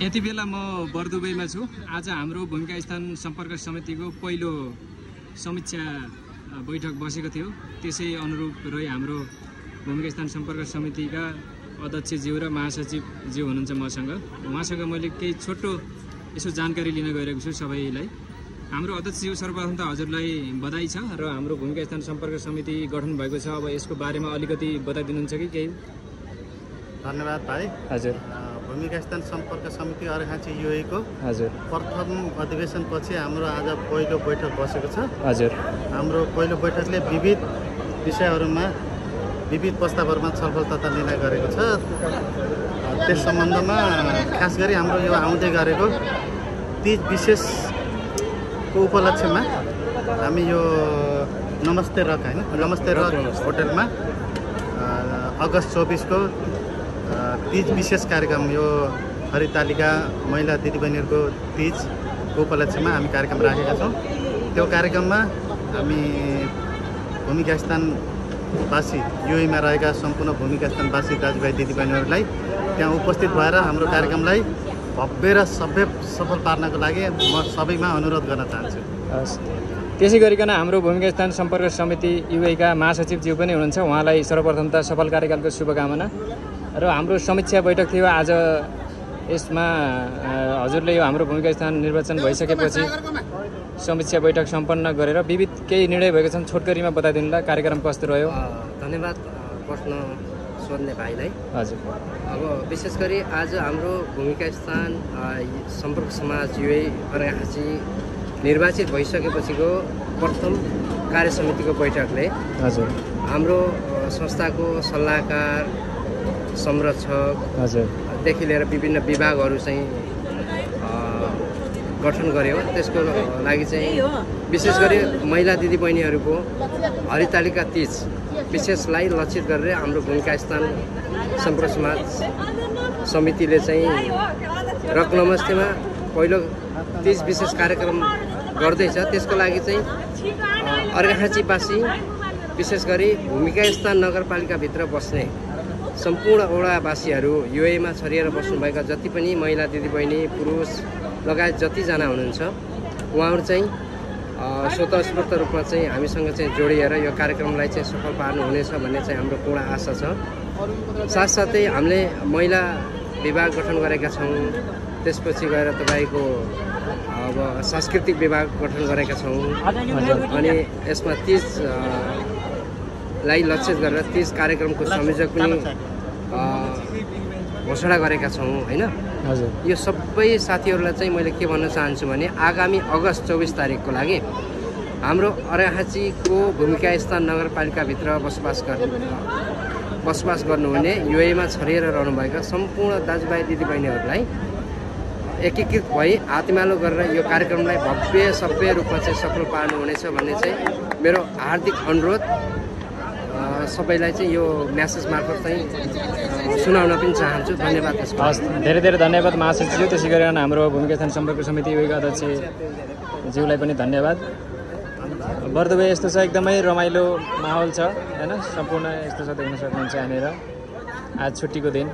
यति बेला म बर्दुबईमा छु। आज हाम्रो भूमिका स्थान सम्पर्क समितिको पहिलो समीक्षा बैठक बसेको थियो। त्यसै अनुरूप रही हाम्रो भूमिका स्थान सम्पर्क समितिका अध्यक्षज्यू र महासचिवज्यू हुनुहुन्छ मसँग। उहाँसँग मैले केही छोटो यसो जानकारी लिन गइरहेको छु सबैलाई। हाम्रो अध्यक्षज्यू, सर्वप्रथम त हजुरलाई बधाई छ र हाम्रो भूमिका स्थान सम्पर्क समिति गठन भएको छ। अब यसको बारेमा अलिकति बताइदिनुहुन्छ कि केही? धन्यवाद भाइ। हजुर। भूमिका स्थान सम्पर्क समिति अर्घाँची युएको हजुर प्रथम अधिवेशन पछि हाम्रो आज पहिलो बैठक बसेको छ। हजुर। हाम्रो पहिलो बैठकले विविध विषयहरूमा विविध प्रस्तावहरूमा छलफल तथा निर्णय गरेको छ। त्यस सम्बन्धमा खास गरी हाम्रो यो आउँदै गरेको तीज विशेषको उपलक्ष्यमा हामी यो नमस्ते रक नमस्ते रक होटलमा अगस्त 24 को तीज विशेष कार्यक्रम, यो हरितालिका महिला दिदीबहिनीहरूको तीजको उपलक्ष्यमा हामी कार्यक्रम राखेका छौँ। त्यो कार्यक्रममा हामी भूमिका स्थानवासी युएमा रहेका सम्पूर्ण भूमिका स्थानवासी दाजुभाइ दिदीबहिनीहरूलाई त्यहाँ उपस्थित भएर हाम्रो कार्यक्रमलाई भव्य र सफल पार्नको लागि म सबैमा अनुरोध गर्न चाहन्छु। त्यसै गरिकन हाम्रो भूमिका स्थान सम्पर्क समिति युएका महासचिवज्यू पनि हुनुहुन्छ। उहाँलाई सर्वप्रथम त सफल कार्यकालको शुभकामना। र हाम्रो समीक्षा बैठक थियो आज। यसमा हजुरले यो हाम्रो भूमिका स्थान निर्वाचन भइसकेपछि समीक्षा बैठक सम्पन्न गरेर विविध केही निर्णय भएको छन्, छोटकरीमा बताइदिनुला कार्यक्रम कस्तो रह्यो? धन्यवाद प्रश्न सोध्ने भाइलाई। हजुर। अब विशेष गरी आज हाम्रो भूमिका स्थान सम्पर्क समाज युए अर्घाँची निर्वाचित भइसकेपछिको प्रथम कार्य समितिको बैठकले हजुर हाम्रो संस्थाको सल्लाहकार, संरक्षक देखि लिएर विभिन्न विभागहरू चाहिँ गठन गर्यो। त्यसको लागि चाहिँ विशेष गरी महिला दिदीबहिनीहरूको हरितालिका तीज विशेषलाई लक्षित गरेर हाम्रो भूमिका स्थान सम्पर्क समाज समितिले चाहिँ रक नमस्तेमा पहिलो तीज विशेष कार्यक्रम गर्दैछ। त्यसको लागि चाहिँ अर्घाँचीवासी विशेष गरी भूमिका स्थान नगरपालिकाभित्र बस्ने सम्पूर्ण वडावासीहरू, युएमा छरिएर बस्नुभएका जति पनि महिला दिदीबहिनी, पुरुष लगायत जतिजना हुनुहुन्छ, उहाँहरू चाहिँ स्वतस्फूर्त रूपमा चाहिँ हामीसँग चाहिँ जोडिएर यो कार्यक्रमलाई चाहिँ सफल पार्नुहुनेछ भन्ने चाहिँ हाम्रो पूर्ण आशा छ। साथसाथै हामीले महिला विभाग गठन गरेका छौँ। त्यसपछि गएर तपाईँको अब सांस्कृतिक विभाग गठन गरेका छौँ। अनि यसमा तीजलाई लक्षित गरेर तीज कार्यक्रमको संयोजक पनि घोषणा गरेका छौँ होइन। यो सबै साथीहरूलाई चाहिँ मैले के भन्न चाहन्छु भने आगामी अगस्त 24 तारिकको लागि हाम्रो अर्घाँचीको भूमिका स्थान नगरपालिकाभित्र बसोबास गर्नुहुने युएमा छरिएर रहनुभएका सम्पूर्ण दाजुभाइ दिदीबहिनीहरूलाई एकीकृत भई हातमालो गरेर यो कार्यक्रमलाई भव्य रूपमा चाहिँ सफल पार्नुहुनेछ भन्ने चाहिँ मेरो हार्दिक अनुरोध सबैलाई चाहिँ यो म्यासेज मार्फत चाहिँ सुनाउन पनि चाहन्छु। धन्यवाद। हस्, धेरै धेरै धन्यवाद महासचिवज्यू। त्यसै गरेर हाम्रो भूमिका स्थान सम्पर्क समिति युएका अध्यक्षज्यूलाई पनि धन्यवाद। बर्दुबई यस्तो छ, एकदमै रमाइलो माहौल छ होइन। सम्पूर्ण यस्तो छ, देख्न सक्नुहुन्छ यहाँनिर। आज छुट्टीको दिन।